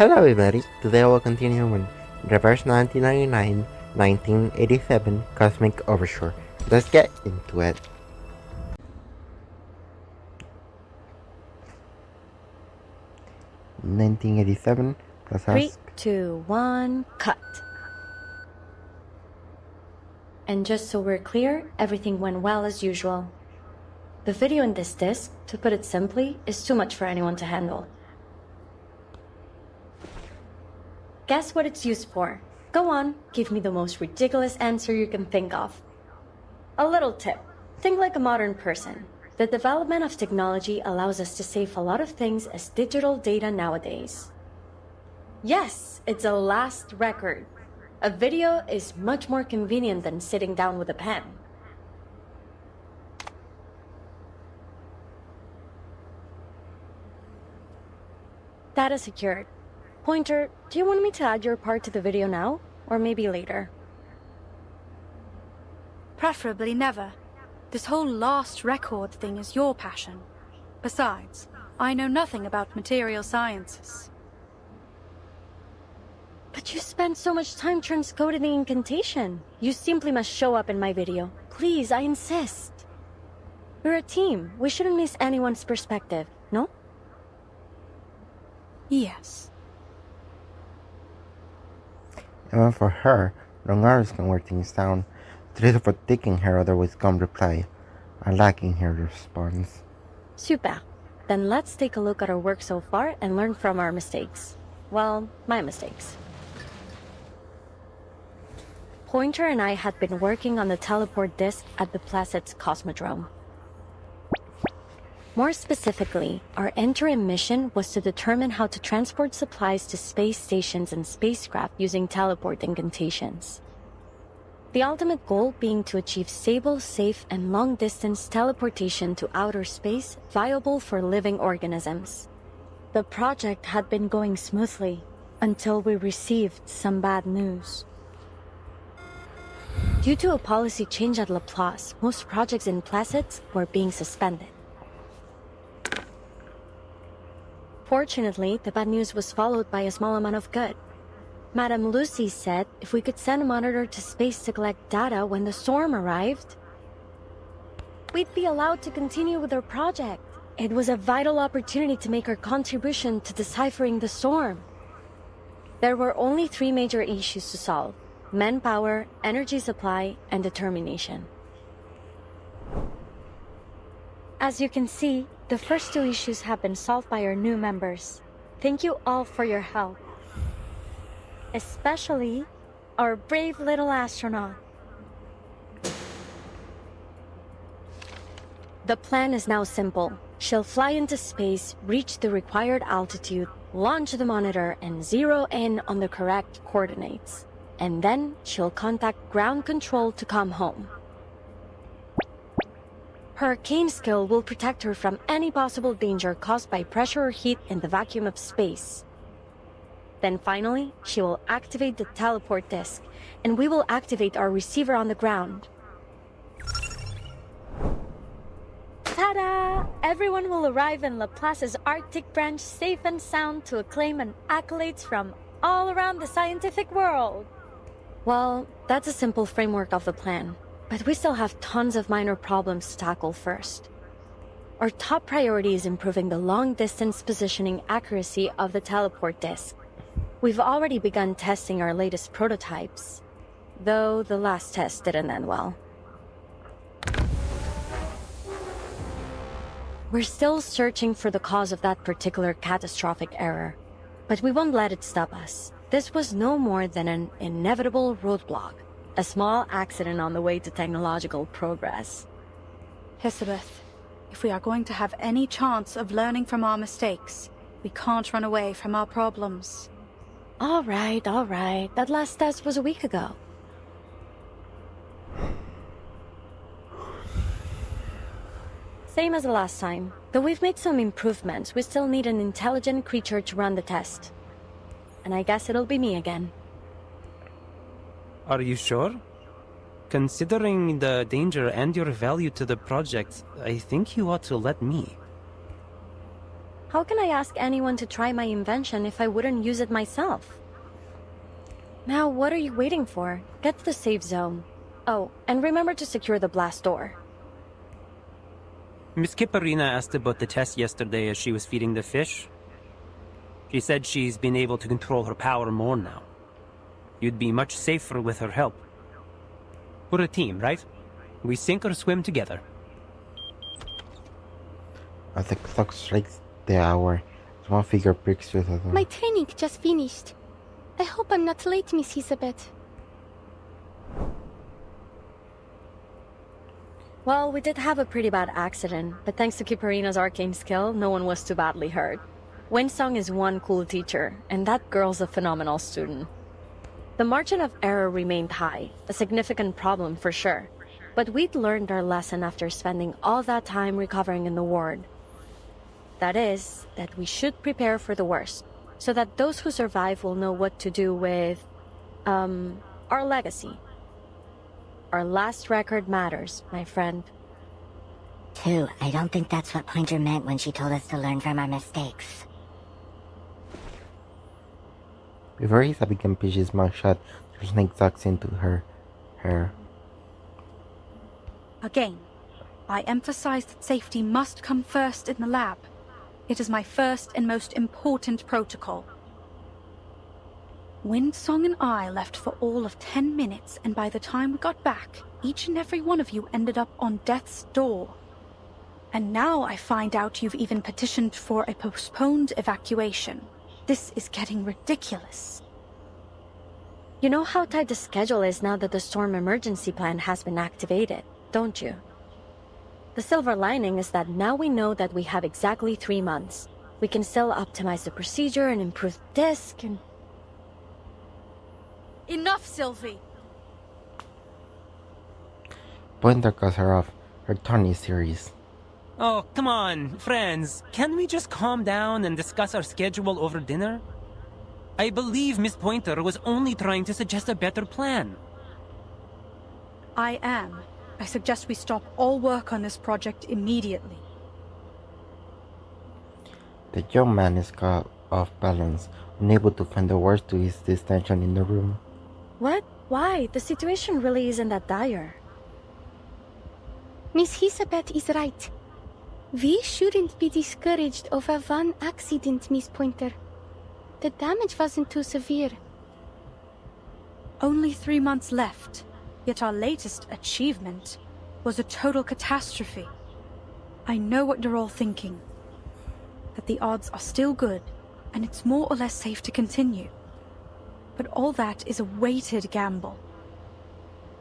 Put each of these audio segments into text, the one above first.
Hello everybody, today I will continue with Reverse 1999 1987 Cosmic Overture. Let's get into it. (1987) plus Three, us. 2, 1, cut. And just so we're clear, everything went well as usual. The video in this disc, to put it simply, is too much for anyone to handle. Guess what it's used for? Go on, give me the most ridiculous answer you can think of. A little tip. Think like a modern person. The development of technology allows us to save a lot of things as digital data nowadays. Yes, it's a last record. A video is much more convenient than sitting down with a pen. Data secured. Pointer, do you want me to add your part to the video now? Or maybe later? Preferably never. This whole last record thing is your passion. Besides, I know nothing about material sciences. But you spent so much time transcoding the incantation. You simply must show up in my video. Please, I insist. We're a team. We shouldn't miss anyone's perspective, no? Yes. Even for her, long hours can wear things down. The little fatiguing her otherwise calm reply, are lacking her response. Super. Then let's take a look at our work so far and learn from our mistakes. Well, my mistakes. Pointer and I had been working on the teleport disc at the Placid's Cosmodrome. More specifically, our interim mission was to determine how to transport supplies to space stations and spacecraft using teleport incantations. The ultimate goal being to achieve stable, safe, and long-distance teleportation to outer space viable for living organisms. The project had been going smoothly until we received some bad news. Due to a policy change at Laplace, most projects in Placid's were being suspended. Fortunately, the bad news was followed by a small amount of good. Madame Lucy said if we could send a monitor to space to collect data when the storm arrived, we'd be allowed to continue with our project. It was a vital opportunity to make our contribution to deciphering the storm. There were only 3 major issues to solve: manpower, energy supply, and determination. As you can see, the first 2 issues have been solved by our new members. Thank you all for your help. Especially our brave little astronaut. The plan is now simple. She'll fly into space, reach the required altitude, launch the monitor, and zero in on the correct coordinates. And then she'll contact ground control to come home. Her arcane skill will protect her from any possible danger caused by pressure or heat in the vacuum of space. Then finally, she will activate the teleport disc, and we will activate our receiver on the ground. Ta-da! Everyone will arrive in Laplace's Arctic branch safe and sound to acclaim and accolades from all around the scientific world. Well, that's a simple framework of the plan, but we still have tons of minor problems to tackle first. Our top priority is improving the long-distance positioning accuracy of the teleport disc. We've already begun testing our latest prototypes, though the last test didn't end well. We're still searching for the cause of that particular catastrophic error, but we won't let it stop us. This was no more than an inevitable roadblock, a small accident on the way to technological progress. Elizabeth, if we are going to have any chance of learning from our mistakes, we can't run away from our problems. All right. That last test was a week ago. Same as the last time. Though we've made some improvements, we still need an intelligent creature to run the test. And I guess it'll be me again. Are you sure? Considering the danger and your value to the project, I think you ought to let me. How can I ask anyone to try my invention if I wouldn't use it myself? Now, what are you waiting for? Get to the safe zone. Oh, and remember to secure the blast door. Miss Kipperina asked about the test yesterday as she was feeding the fish. She said she's been able to control her power more now. You'd be much safer with her help. We're a team, right? We sink or swim together. As the clock strikes the hour, one figure breaks through the door. My training just finished. I hope I'm not late, Miss Elizabeth. Well, we did have a pretty bad accident, but thanks to Kipperina's arcane skill, no one was too badly hurt. Windsong is one cool teacher, and that girl's a phenomenal student. The margin of error remained high, a significant problem for sure, but we'd learned our lesson after spending all that time recovering in the ward. That is, that we should prepare for the worst, so that those who survive will know what to do with, our legacy. Our last record matters, my friend. I don't think that's what Pointer meant when she told us to learn from our mistakes. Before Isa began Pidgey's mouth shut, the snake sucks into her hair. Again, I emphasize that safety must come first in the lab. It is my first and most important protocol. Windsong and I left for all of 10 minutes, and by the time we got back, each and every one of you ended up on death's door. And now I find out you've even petitioned for a postponed evacuation. This is getting ridiculous. You know how tight the schedule is now that the storm emergency plan has been activated, don't you? The silver lining is that now we know that we have exactly 3 months. We can still optimize the procedure and improve the disk and... Enough, Sylvie! Pointer cuts her off. Her tone is serious. Oh, come on, friends. Can we just calm down and discuss our schedule over dinner? I believe Miss Pointer was only trying to suggest a better plan. I am. I suggest we stop all work on this project immediately. The young man is caught off balance, unable to find the words to ease this tension in the room. What? Why? The situation really isn't that dire. Miss Elizabeth is right. We shouldn't be discouraged over one accident, Miss Pointer. The damage wasn't too severe. Only 3 months left, yet our latest achievement was a total catastrophe. I know what you're all thinking. That the odds are still good, and it's more or less safe to continue. But all that is a weighted gamble.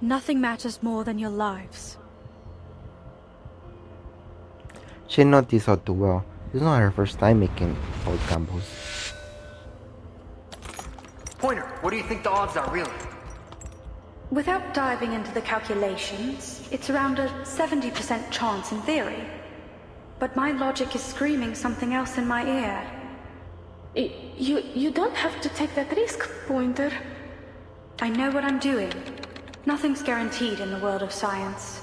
Nothing matters more than your lives. She knows this all too well. This is not her first time making bold gambles. Pointer, what do you think the odds are, really? Without diving into the calculations, it's around a 70% chance in theory. But my logic is screaming something else in my ear. You don't have to take that risk, Pointer. I know what I'm doing. Nothing's guaranteed in the world of science.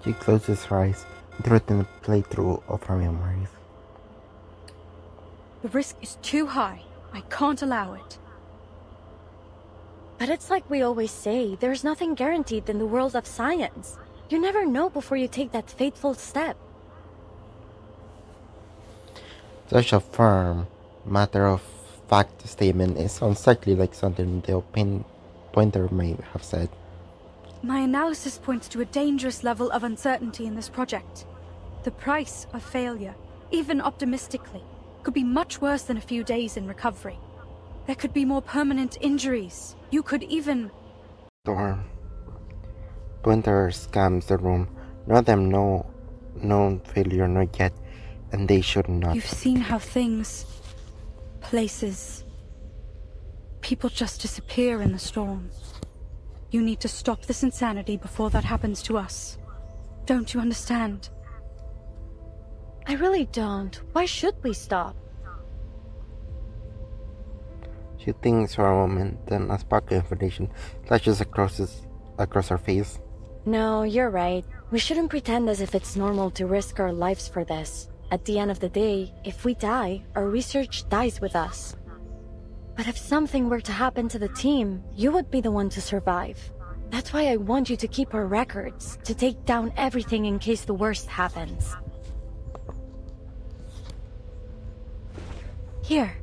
She closes her eyes and throws in a playthrough of her memories. The risk is too high. I can't allow it. But it's like we always say, there's nothing guaranteed in the world of science. You never know before you take that fateful step. Such a firm, matter-of-fact statement is unlikely like something the Pointer may have said. My analysis points to a dangerous level of uncertainty in this project. The price of failure, even optimistically, could be much worse than a few days in recovery. There could be more permanent injuries. You could even... Storm. Pointer scans the room. None of them know known failure not yet, and they should not. You've seen how things, places, people just disappear in the storm. You need to stop this insanity before that happens to us. Don't you understand? I really don't. Why should we stop? She thinks for a moment, then a spark of information flashes across her face. No, you're right. We shouldn't pretend as if it's normal to risk our lives for this. At the end of the day, if we die, our research dies with us. But if something were to happen to the team, you would be the one to survive. That's why I want you to keep our records, to take down everything in case the worst happens. Here.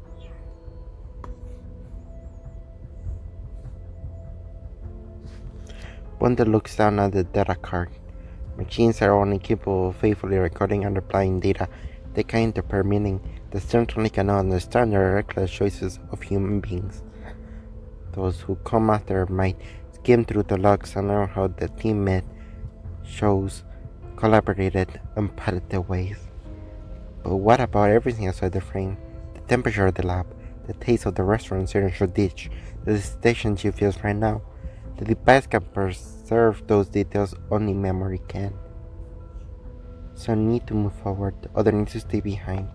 Wanda looks down at the data card. Machines are only capable of faithfully recording and applying data they can interpret meaning that certainly cannot understand the reckless choices of human beings. Those who come after might skim through the logs and learn how the team met, shows, collaborated, and plotted their ways. But what about everything outside the frame? The temperature of the lab, the taste of the restaurant signature dish, the sensation she feels right now. The device can preserve those details only memory can. Some need to move forward, the other needs to stay behind.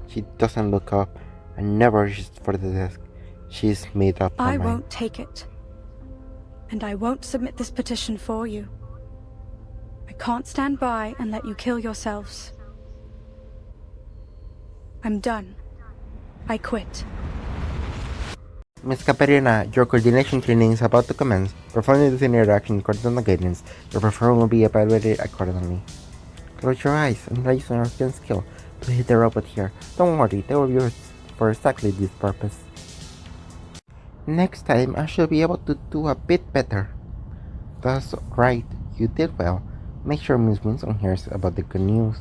She doesn't look up and never reaches for the desk. She's made up her mind. I won't take it. And I won't submit this petition for you. I can't stand by and let you kill yourselves. I'm done. I quit. Miss Caperina, your coordination training is about to commence. Performing this interaction according to the guidance, your performance will be evaluated accordingly. Close your eyes and use your skin skill to hit the robot here. Don't worry, they will be used for exactly this purpose. Next time, I should be able to do a bit better. That's right, you did well. Make sure Miss Winston hears about the good news.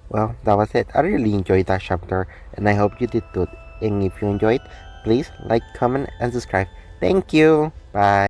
Well, that was it. I really enjoyed that chapter, and I hope you did too. And if you enjoyed, please like, comment, and subscribe. Thank you. Bye.